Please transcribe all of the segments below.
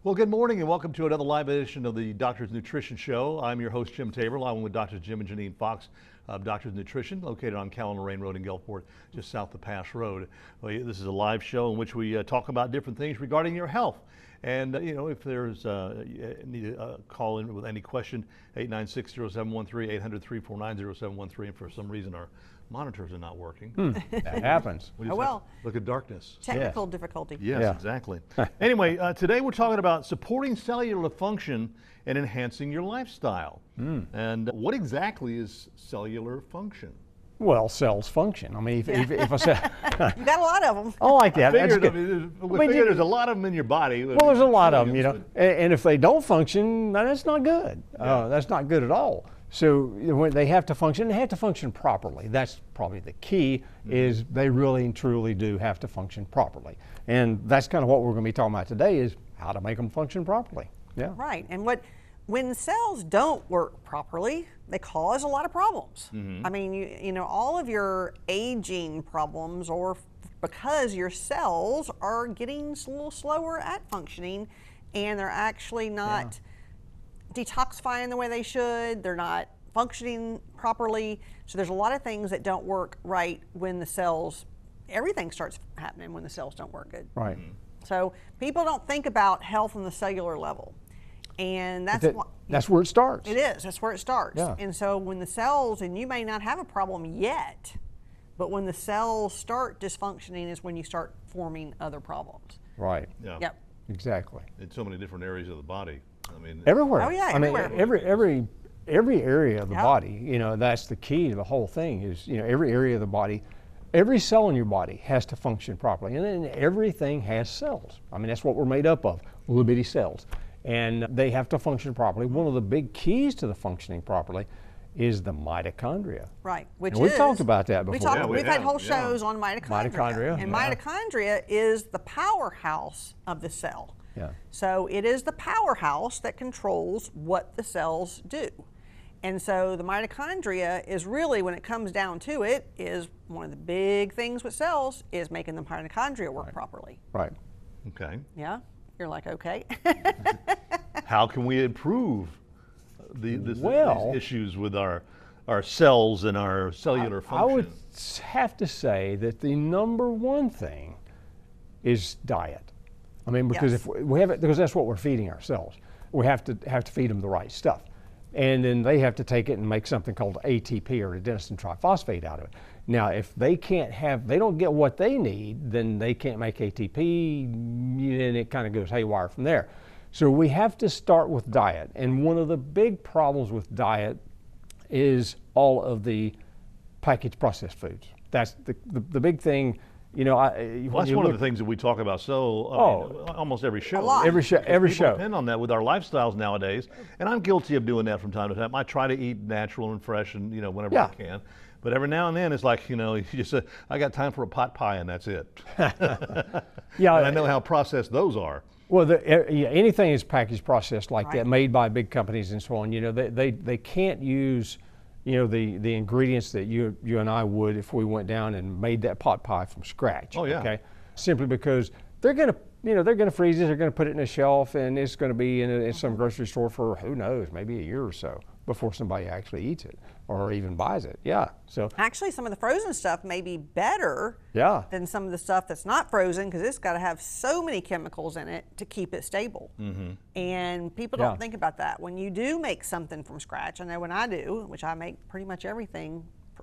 Well, good morning and welcome to another live edition of the Doctor's Nutrition Show. I'm your host, Jim Tabor, along with Drs. Jim and Janine Fox of Doctor's Nutrition, located on Callan Lorraine Road in Gulfport, just south of Pass Road. Well, this is a live show in which we talk about different things regarding your health. And, if there's need to call in with any question, 896-0713, 800-349-0713, and for some reason our monitors are not working. That happens. Look at darkness. Technical difficulty. Yes, exactly. Anyway, today we're talking about supporting cellular function and enhancing your lifestyle. And what exactly is cellular function? Well, cells function. I mean, if I say... You got a lot of them. I like that. That's good. There's a lot of them in your body. Well, there's a lot of them, and if they don't function, that's not good. That's not good at all. So when they have to function, they have to function properly. That's probably the key, is they really and truly do have to function properly. And that's kind of what we're going to be talking about today, is how to make them function properly. Yeah. Right. And when cells don't work properly, they cause a lot of problems. I mean, you know, all of your aging problems are because your cells are getting a little slower at functioning, and they're actually not detoxifying the way they should. They're not functioning properly. So there's a lot of things that don't work right when the cells, everything starts happening when the cells don't work good. Right. So people don't think about health on the cellular level. And that's where it starts. It is. That's where it starts. Yeah. And so when the cells, and you may not have a problem yet, but when the cells start dysfunctioning is when you start forming other problems. Right. Yeah. Yep. Exactly. In so many different areas of the body. I mean, everywhere. Oh yeah, everywhere. I mean, every area of the Yep. body, that's the key to the whole thing, is, every area of the body, every cell in your body has to function properly. And then everything has cells. I mean, that's what we're made up of, little bitty cells. And they have to function properly. One of the big keys to the functioning properly is the mitochondria. Right. Which and we've talked about that before. We've had whole shows on mitochondria. Mitochondria. And mitochondria is the powerhouse of the cell. Yeah. So it is the powerhouse that controls what the cells do. And so the mitochondria is really, when it comes down to it, is one of the big things with cells is making the mitochondria work properly. Right. okay. Yeah? You're like, okay. How can we improve these issues with our cells and our cellular function? I would have to say that the number one thing is diet. I mean, because if we have it, because that's what we're feeding ourselves. We have to feed them the right stuff, and then they have to take it and make something called ATP, or adenosine triphosphate, out of it. Now, if they don't get what they need, then they can't make ATP, and it kind of goes haywire from there. So we have to start with diet, and one of the big problems with diet is all of the packaged processed foods. That's the big thing. That's one of the things that we talk about almost every show. A lot. Every show. People depend on that with our lifestyles nowadays, and I'm guilty of doing that from time to time. I try to eat natural and fresh, and whenever I can. But every now and then it's like, you just say, I got time for a pot pie, and that's it. Yeah, and I know how processed those are. Well, anything is packaged processed like that, made by big companies and so on. They can't use the ingredients that you and I would if we went down and made that pot pie from scratch. Oh yeah. Okay, simply because they're gonna freeze it, they're gonna put it in a shelf, and it's gonna be in some grocery store for, who knows, maybe a year or so before somebody actually eats it or even buys it. Yeah. So Actually, some of the frozen stuff may be better than some of the stuff that's not frozen, because it's got to have so many chemicals in it to keep it stable. And people don't think about that. When you do make something from scratch, I know when I do, which I make pretty much everything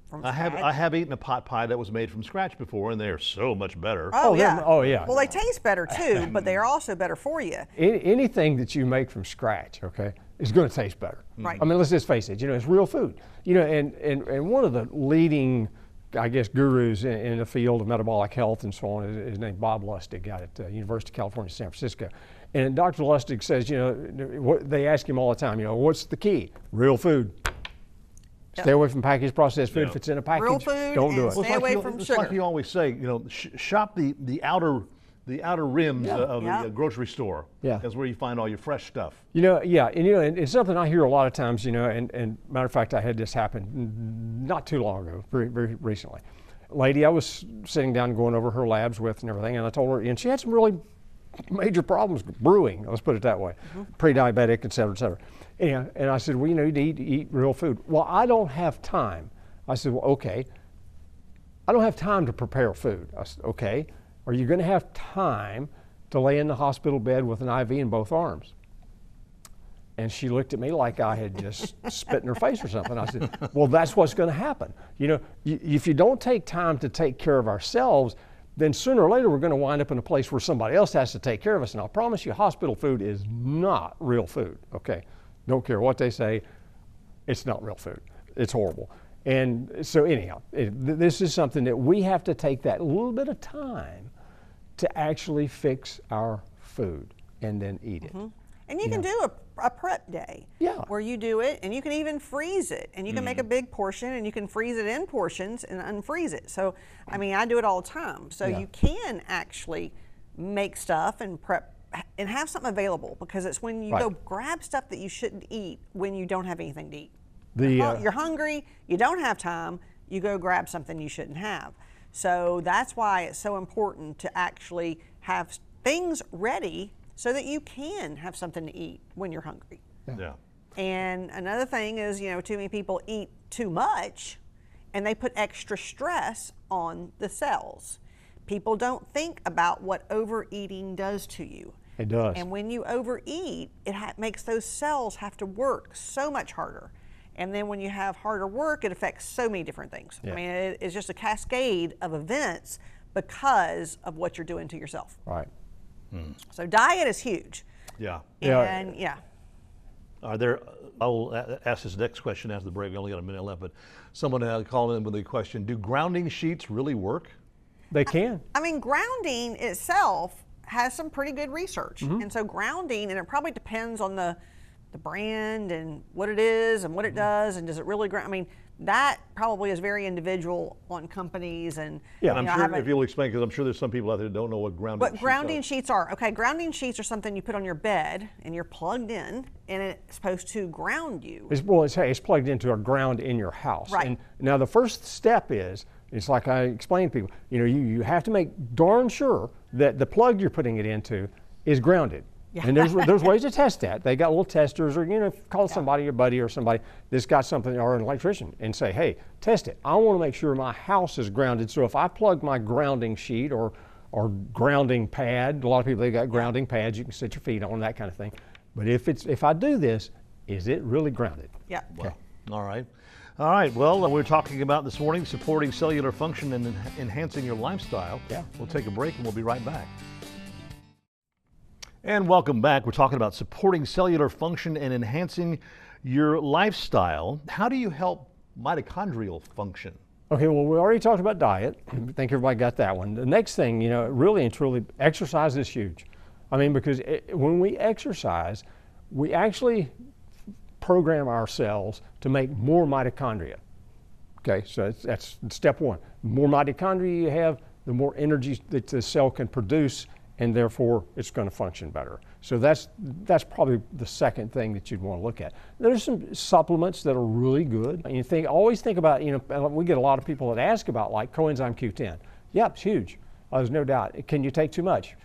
from scratch. I have eaten a pot pie that was made from scratch before, and they are so much better. Oh yeah. Well, they taste better too, but they are also better for you. Anything that you make from scratch, is going to taste better. Right. I mean, let's just face it. It's real food. And one of the leading, I guess, gurus in the field of metabolic health and so on is named Bob Lustig out at University of California, San Francisco. And Dr. Lustig says, they ask him all the time, what's the key? Real food. Stay away from packaged processed food. If it's in a package, real food, don't do it. Stay away from sugar. It's like you always say, shop the outer rims of the grocery store. Yeah. That's where you find all your fresh stuff. And it's something I hear a lot of times, and matter of fact, I had this happen not too long ago, very, very recently. Lady I was sitting down going over her labs with and everything, and I told her, and she had some really major problems brewing, let's put it that way, pre-diabetic, et cetera, et cetera. And I said, well, you know, you need to eat real food. Well, I don't have time. I said, well, okay, I don't have time to prepare food. I said, okay, are you going to have time to lay in the hospital bed with an IV in both arms? And she looked at me like I had just spit in her face or something. I said, well, that's what's going to happen. You know, if you don't take time to take care of ourselves, then sooner or later we're going to wind up in a place where somebody else has to take care of us. And I'll promise you, hospital food is not real food, okay? Don't care what they say, it's not real food. It's horrible. And so anyhow, this is something that we have to take that little bit of time to actually fix our food and then eat it. And you can do a prep day where you do it, and you can even freeze it, and you can make a big portion, and you can freeze it in portions and unfreeze it. So, I mean, I do it all the time. So you can actually make stuff and prep and have something available, because it's when you go grab stuff that you shouldn't eat when you don't have anything to eat. You're hungry, you don't have time, you go grab something you shouldn't have. So that's why it's so important to actually have things ready so that you can have something to eat when you're hungry. Yeah. And another thing is, you know, too many people eat too much and they put extra stress on the cells. People don't think about what overeating does to you. It does. And when you overeat, it makes those cells have to work so much harder. And then when you have harder work, it affects so many different things. I mean, it's just a cascade of events because of what you're doing to yourself. Right. So diet is huge. Yeah. And Are there, I'll ask this next question after the break. We only got a minute left, but someone called in with the question, do grounding sheets really work? They can. I mean, grounding itself has some pretty good research. And so grounding, and it probably depends on the brand and what it is and what it does, and does it really ground? I mean, that probably is very individual on companies. And and I'm sure if you'll explain, because I'm sure there's some people out there that don't know what grounding sheets are. Okay, grounding sheets are something you put on your bed and you're plugged in, and it's supposed to ground you. It's plugged into a ground in your house. Right. And now the first step is, it's like I explain to people, you know, you have to make darn sure that the plug you're putting it into is grounded. And there's ways to test that. They got little testers, or, you know, call somebody, your buddy or somebody that's got something, or an electrician, and say, hey, test it. I want to make sure my house is grounded. So if I plug my grounding sheet or grounding pad, a lot of people, they got grounding pads you can sit your feet on, that kind of thing. But if I do this, is it really grounded? Yeah. Okay. All right. All right. Well, we're talking about this morning supporting cellular function and enhancing your lifestyle. Yeah. We'll take a break and we'll be right back. And welcome back. We're talking about supporting cellular function and enhancing your lifestyle. How do you help mitochondrial function? Okay, well, we already talked about diet. I think everybody got that one. The next thing, you know, really and truly, exercise is huge. I mean, because when we exercise, we actually program our cells to make more mitochondria. Okay, so that's step one. The more mitochondria you have, the more energy that the cell can produce, and therefore it's going to function better. So that's probably the second thing that you'd want to look at. There's some supplements that are really good. And you always think about, you know, we get a lot of people that ask about like coenzyme Q10. Yep, it's huge. There's no doubt. Can you take too much?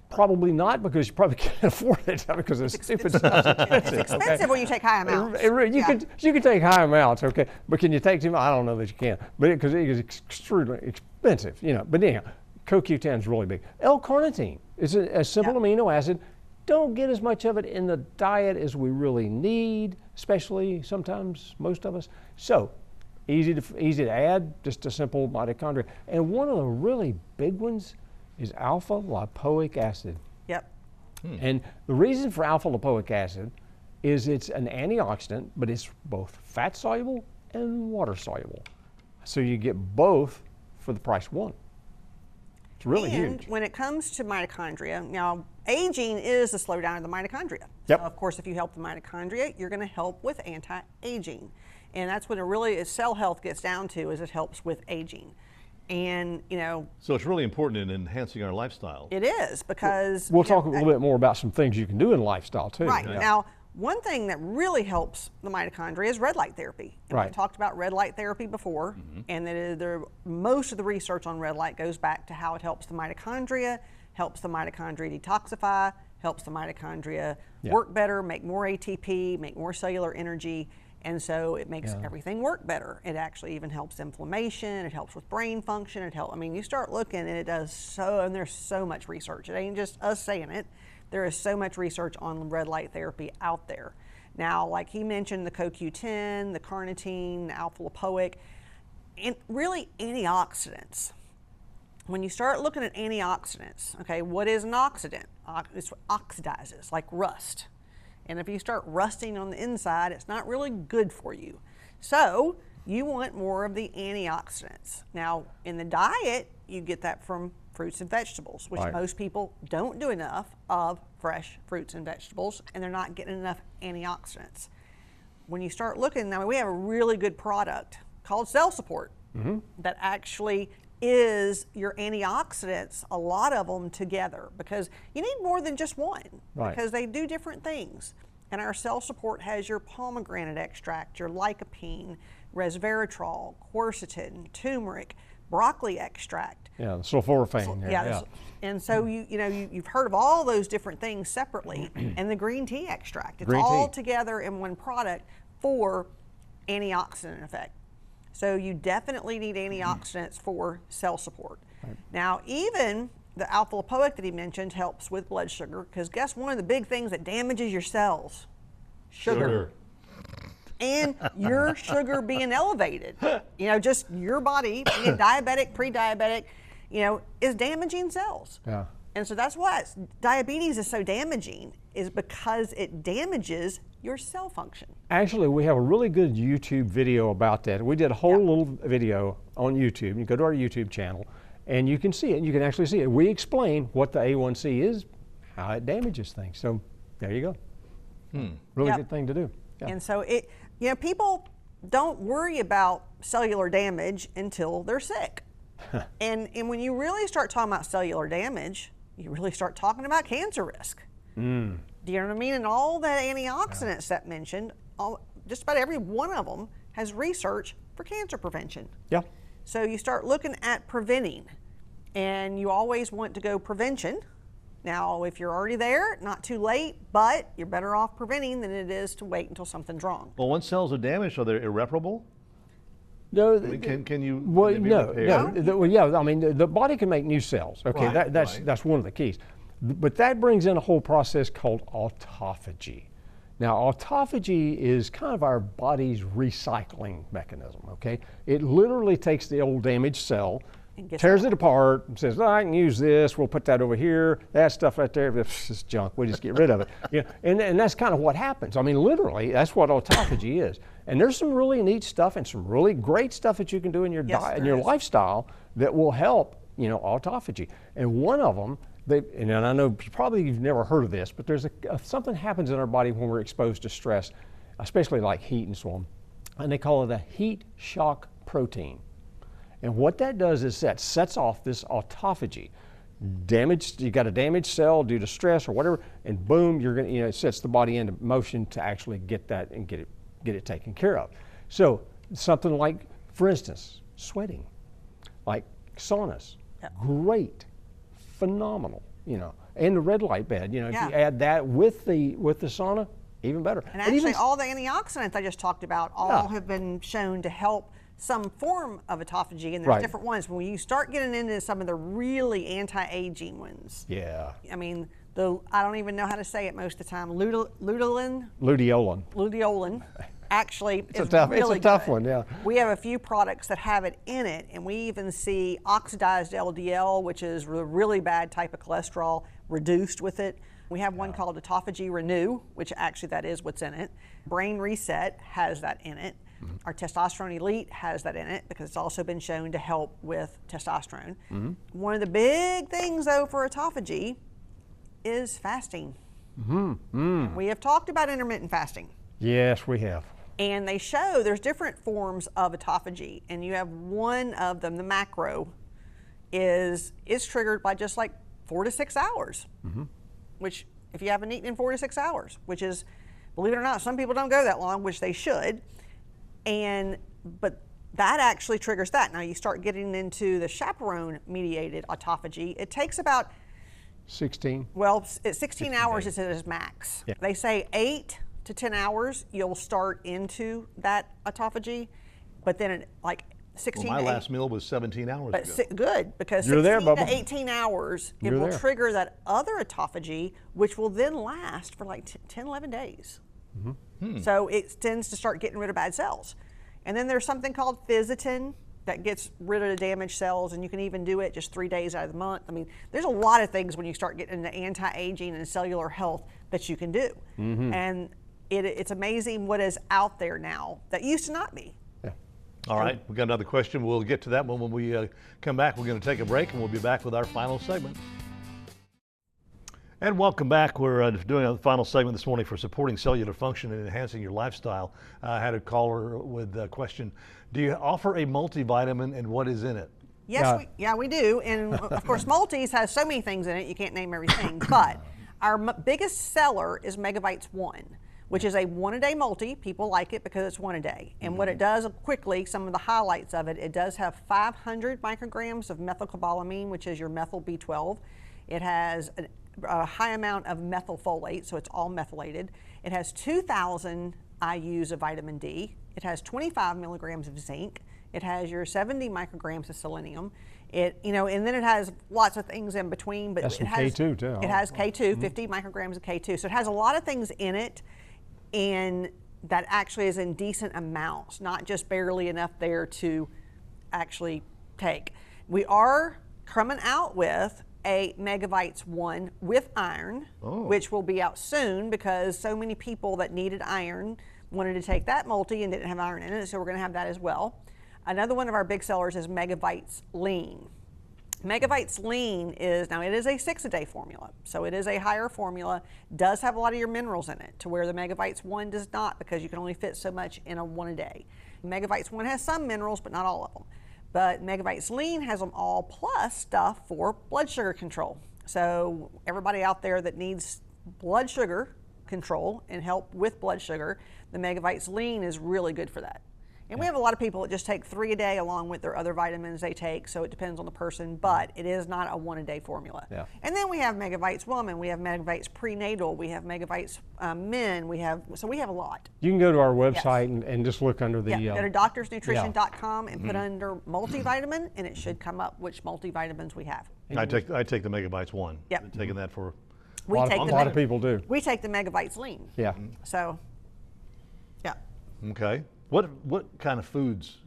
Probably not, because you probably can't afford it, because it's stupid stuff. It's expensive when you take high amounts. You can take high amounts, okay, but can you take too much? I don't know that you can, but because it is extremely expensive, you know. But anyhow, CoQ10 is really big. L-Carnitine is a simple amino acid. Don't get as much of it in the diet as we really need, especially sometimes most of us. So easy to add, just a simple mitochondria. And one of the really big ones is Alpha Lipoic Acid. Yep. And the reason for Alpha Lipoic Acid is it's an antioxidant, but it's both fat soluble and water soluble. So you get both for the price of one. It's really huge. And when it comes to mitochondria, now aging is the slowdown of the mitochondria. Yep. So of course, if you help the mitochondria, you're going to help with anti-aging. And that's what it really is, cell health gets down to, is it helps with aging. And, you know, So it's really important in enhancing our lifestyle. it is, because We'll talk a little bit more about some things you can do in lifestyle too. right. Yeah. Now, one thing that really helps the mitochondria is red light therapy. And Right. we talked about red light therapy before, and that most of the research on red light goes back to how it helps the mitochondria helps the mitochondria detoxify, helps the mitochondria work better, make more ATP, make more cellular energy, and so it makes everything work better. It actually even helps inflammation, it helps with brain function, I mean, you start looking and it does and there's so much research. It ain't just us saying it. There is so much research on red light therapy out there. Now, like he mentioned, the CoQ10, the carnitine, the Alpha Lipoic, and really antioxidants. When you start looking at antioxidants, okay, what is an oxidant? It's what oxidizes, like rust. And if you start rusting on the inside, it's not really good for you. So you want more of the antioxidants. Now, in the diet, you get that from fruits and vegetables, which most people don't do enough of fresh fruits and vegetables, and they're not getting enough antioxidants. When you start looking, now we have a really good product called Cell Support that actually is your antioxidants, a lot of them together, because you need more than just one, because they do different things. And our Cell Support has your pomegranate extract, your lycopene, resveratrol, quercetin, turmeric, broccoli extract. Yeah, the sulforaphane. And so you've heard of all those different things separately, and the green tea extract. It's all together in one product for antioxidant effect. So you definitely need antioxidants for Cell Support. Now, even the Alpha Lipoic that he mentioned helps with blood sugar, because guess one of the big things that damages your cells? Sugar. And your sugar being elevated, just your body being diabetic, pre-diabetic, is damaging cells. Yeah. And so that's why diabetes is so damaging, is because it damages your cell function. Actually, we have a really good YouTube video about that. We did a whole little video on YouTube. You go to our YouTube channel and you can see it. You can actually see it. We explain what the A1C is, how it damages things. So there you go. Really good thing to do. Yeah. And so people don't worry about cellular damage until they're sick. and when you really start talking about cellular damage, you really start talking about cancer risk. Do you know what I mean? And all the antioxidants that mentioned, just about every one of them has research for cancer prevention. Yeah. So you start looking at preventing, and you always want to go prevention. Now, if you're already there, not too late, but you're better off preventing than it is to wait until something's wrong. Well, once cells are damaged, are they irreparable? No, can you? Well, no. I mean, the body can make new cells. Okay, that's one of the keys. But that brings in a whole process called autophagy. Now, autophagy is kind of our body's recycling mechanism. Okay, it literally takes the old damaged cell, tears it apart, and says, I can use this. We'll put that over here. That stuff right there, it's junk. We just get rid of it. And that's kind of what happens. I mean, literally, that's what autophagy is. And there's some really neat stuff and some really great stuff that you can do in your diet and your lifestyle that will help, autophagy. And one of them, and I know probably you've never heard of this, but there's something happens in our body when we're exposed to stress, especially like heat and so on, and they call it a heat shock protein. And what that does is that sets off this autophagy. You got a damaged cell due to stress or whatever, and boom, you're gonna, it sets the body into motion to actually get that and get it taken care of. So something like, for instance, sweating, like saunas, great, phenomenal, and the red light bed, if you add that with the sauna, even better. And actually, all the antioxidants I just talked about have been shown to help some form of autophagy, and there's different ones. When you start getting into some of the really anti-aging ones, I mean, I don't even know how to say it most of the time. Luteolin. Actually, it's a tough one. Yeah. We have a few products that have it in it, and we even see oxidized LDL, which is a really bad type of cholesterol, reduced with it. We have one called Autophagy Renew, which actually that is what's in it. Brain Reset has that in it. Our Testosterone Elite has that in it because it's also been shown to help with testosterone. One of the big things, though, for autophagy is fasting. We have talked about intermittent fasting. Yes, we have. And they show there's different forms of autophagy, and you have one of them, the macro, is triggered by just like 4 to 6 hours, which if you haven't eaten in 4 to 6 hours, which is, believe it or not, some people don't go that long, which they should, but that actually triggers that. Now you start getting into the chaperone-mediated autophagy. It takes about 16. Well, at 16 hours is at its max. Yeah. They say 8 to 10 hours you'll start into that autophagy, but then at like 16 Well, my to last meal was 17 hours But ago. good, because You're 16 there, to Bubba. 18 hours, it You're will there. trigger that other autophagy, which will then last for like 10, 11 days. So it tends to start getting rid of bad cells. And then there's something called Fisetin that gets rid of the damaged cells, and you can even do it just 3 days out of the month. I mean, there's a lot of things when you start getting into anti-aging and cellular health that you can do. And it's amazing what is out there now that used to not be. All right, we got another question. We'll get to that one when we come back. We're going to take a break, and we'll be back with our final segment. And welcome back. We're doing a final segment this morning for supporting cellular function and enhancing your lifestyle. I had a caller with a question. Do you offer a multivitamin, and what is in it? Yes, we do. And of course, multis has so many things in it, you can't name everything. But our biggest seller is Megavites 1, which is a 1-a-day multi. People like it because it's 1 a day. And what it does, quickly, some of the highlights of it, it does have 500 micrograms of methylcobalamin, which is your methyl B12. It has a high amount of methylfolate, so it's all methylated. It has 2,000 IUs of vitamin D. It has 25 milligrams of zinc. It has your 70 micrograms of selenium. And then it has lots of things in between. But That's it some has K2 too. It has K2, 50 micrograms of K2. So it has a lot of things in it, and that actually is in decent amounts, not just barely enough there to actually take. We are coming out with a Megavites 1 with iron, which will be out soon because so many people that needed iron wanted to take that multi and didn't have iron in it, so we're going to have that as well. Another one of our big sellers is Megavites Lean. Megavites Lean is, now it is a 6-a-day formula, so it is a higher formula, does have a lot of your minerals in it, to where the Megavites 1 does not, because you can only fit so much in a 1-a-day. Megavites 1 has some minerals, but not all of them. But Megavites Lean has them all, plus stuff for blood sugar control. So everybody out there that needs blood sugar control and help with blood sugar, the Megavites Lean is really good for that. And we have a lot of people that just take 3 a day along with their other vitamins they take, so it depends on the person, but it is not a 1-a-day formula. And then we have Megavites Woman, we have Megavites Prenatal, we have Megavites Men, we have a lot. You can go to our website and just look under the... go to doctorsnutrition.com and put under multivitamin, and it should come up which multivitamins we have. I take the Megavites 1. Yep. I've taken that for a lot of people do. We take the Megavites Lean. Yeah. So, yeah. Okay. What kind of foods?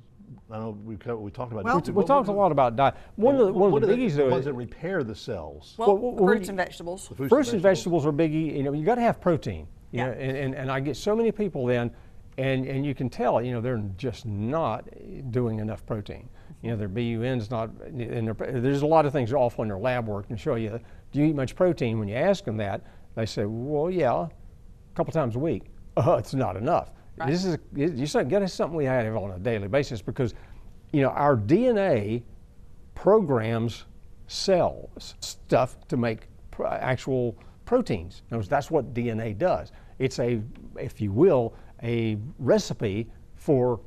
I know we talked about. Well, We talked a lot about diet. One of the biggies the though ones that repair the cells. Well, fruits and vegetables. Fruits and vegetables are biggie. You got to have protein. You Yeah. know, and I get so many people then, and you can tell, they're just not doing enough protein. Their BUN's not, and there's a lot of things off on their lab work and show you, do you eat much protein? When you ask them that, they say, well, yeah, a couple times a week. It's not enough. Right. This is something we have on a daily basis because, our DNA programs cells stuff to make actual proteins. That's what DNA does. It's if you will, a recipe for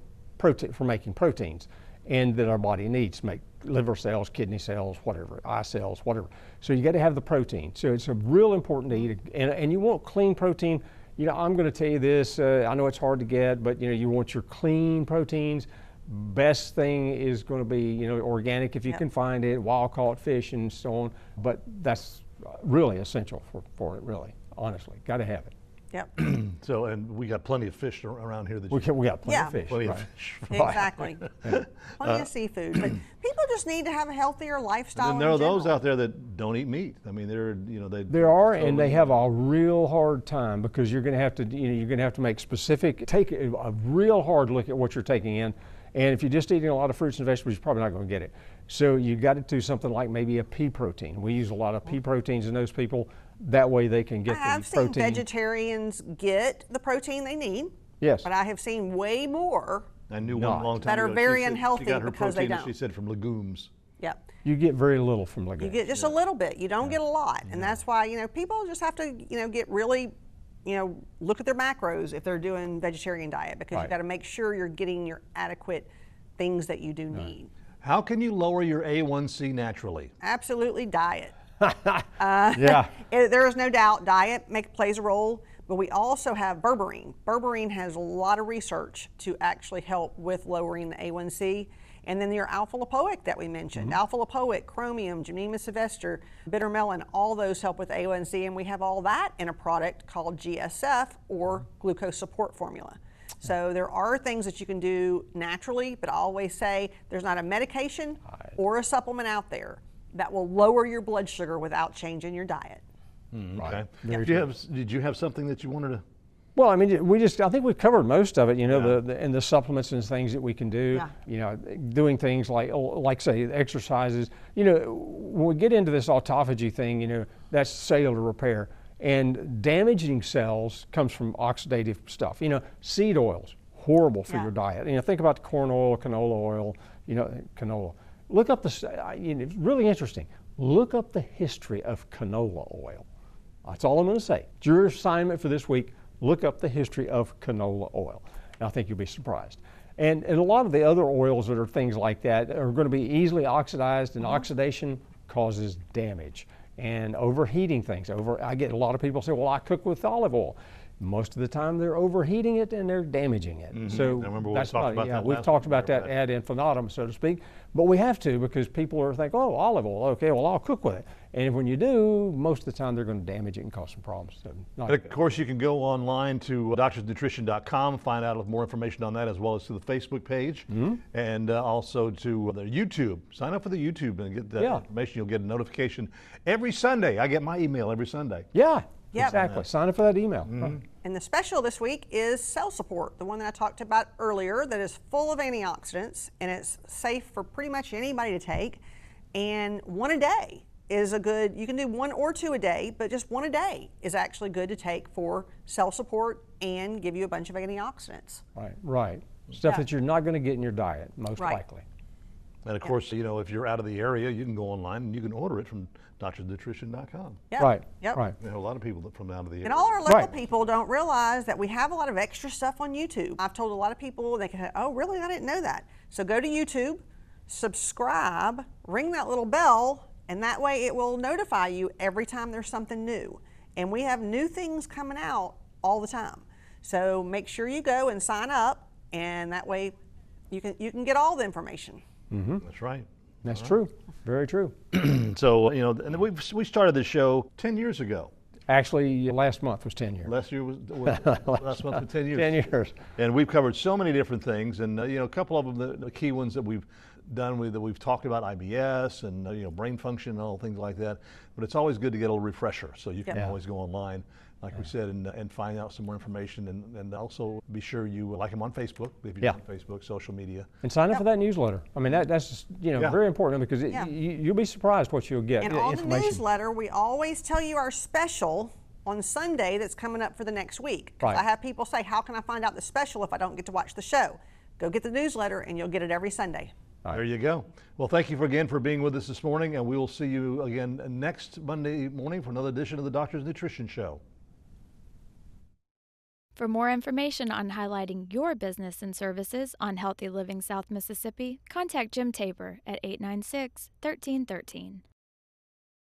making proteins, and that our body needs to make liver cells, kidney cells, whatever, eye cells, whatever. So you got to have the protein. So it's a real important to eat, and you want clean protein. I'm going to tell you this, I know it's hard to get, but you want your clean proteins. Best thing is going to be, organic if you can find it, wild-caught fish and so on, but that's really essential for it, really, honestly. Got to have it. Yep. So, and we got plenty of fish around here. We got plenty of fish. Plenty of fish. Exactly. Plenty of seafood. But people just need to have a healthier lifestyle. And there are those out there that don't eat meat. I mean, there are, and they have a real hard time because you're going to have to, take a real hard look at what you're taking in. And if you're just eating a lot of fruits and vegetables, you're probably not going to get it. So you got to do something like maybe a pea protein. We use a lot of pea proteins in those people. That way they can get the protein. I've seen vegetarians get the protein they need. Yes. But I have seen way more. I knew one long time that are ago, very she said unhealthy she got her because they protein, don't. She said from legumes. Yep. You get very little from legumes. You get just a little bit. You don't get a lot, and that's why people just have to get really look at their macros if they're doing vegetarian diet, because you've got to make sure you're getting your adequate things that you do need. How can you lower your A1C naturally? Absolutely, diet. Yeah. There is no doubt diet plays a role, but we also have berberine. Berberine has a lot of research to actually help with lowering the A1C. And then your alpha lipoic that we mentioned, alpha lipoic, chromium, Gymnema sylvester, bitter melon, all those help with A1C, and we have all that in a product called GSF, or glucose support formula. So there are things that you can do naturally, but I always say there's not a medication or a supplement out there that will lower your blood sugar without changing your diet. Okay. Very Did you have something that you wanted to? Well, I mean, I think we've covered most of it, you know, and the supplements and things that we can do, Yeah. you know, doing things like say exercises, you know, when we get into this autophagy thing, you know, that's cellular repair, and damaging cells comes from oxidative stuff, you know, seed oils, horrible for your diet. You know, think about corn oil, canola oil, you know, canola. Look up you know, it's really interesting. Look up the history of canola oil. That's all I'm going to say. It's your assignment for this week. Look up the history of canola oil. And I think you'll be surprised. And a lot of the other oils that are things like that are going to be easily oxidized, and oxidation causes damage and overheating things. I get a lot of people say, well, I cook with olive oil. Most of the time they're overheating it and they're damaging it. So that's we've talked about that ad infinitum, so to speak. But we have to, because people are thinking, oh, olive oil, okay, well, I'll cook with it. And when you do, most of the time they're going to damage it and cause some problems. So And of course, you can go online to doctorsnutrition.com, find out more information on that, as well as to the Facebook page, and also to the YouTube. Sign up for the YouTube and get that information. You'll get a notification every Sunday. I get my email every Sunday. Yeah. Yep. Exactly. Sign up for that email. And the special this week is Cell Support, the one that I talked about earlier, that is full of antioxidants, and it's safe for pretty much anybody to take. And one a day is a good, you can do 1 or 2 a day, but just 1 a day is actually good to take for cell support and give you a bunch of antioxidants. Right. Stuff that you're not going to get in your diet, most likely. And of course, you know, if you're out of the area, you can go online and you can order it from doctorsnutrition.com. Yep. Right. Right. We have a lot of people from out of the area. And all our local people don't realize that we have a lot of extra stuff on YouTube. I've told a lot of people, they can say, oh, really? I didn't know that. So go to YouTube, subscribe, ring that little bell, and that way it will notify you every time there's something new. And we have new things coming out all the time. So make sure you go and sign up, and that way you can get all the information. That's right. That's true. Very true. So, you know, and we started this show 10 years ago. Actually, last month was 10 years. Last year was last month was 10 years. 10 years. And we've covered so many different things, and you know, a couple of them, the key ones that we've done that we've talked about, IBS and you know, brain function and all things like that. But it's always good to get a little refresher, so you can always go online, like we said, and find out some more information, and also be sure you like them on Facebook if you're on Facebook, social media, and sign up for that newsletter. I mean, that's you know very important, because you'll be surprised what you'll get. And on the newsletter, we always tell you our special on Sunday that's coming up for the next week. I have people say, how can I find out the special if I don't get to watch the show? Go get the newsletter and you'll get it every Sunday. There you go. Well, thank you again for being with us this morning, and we will see you again next Monday morning for another edition of the Doctor's Nutrition Show. For more information on highlighting your business and services on Healthy Living South Mississippi, contact Jim Tabor at 896-1313.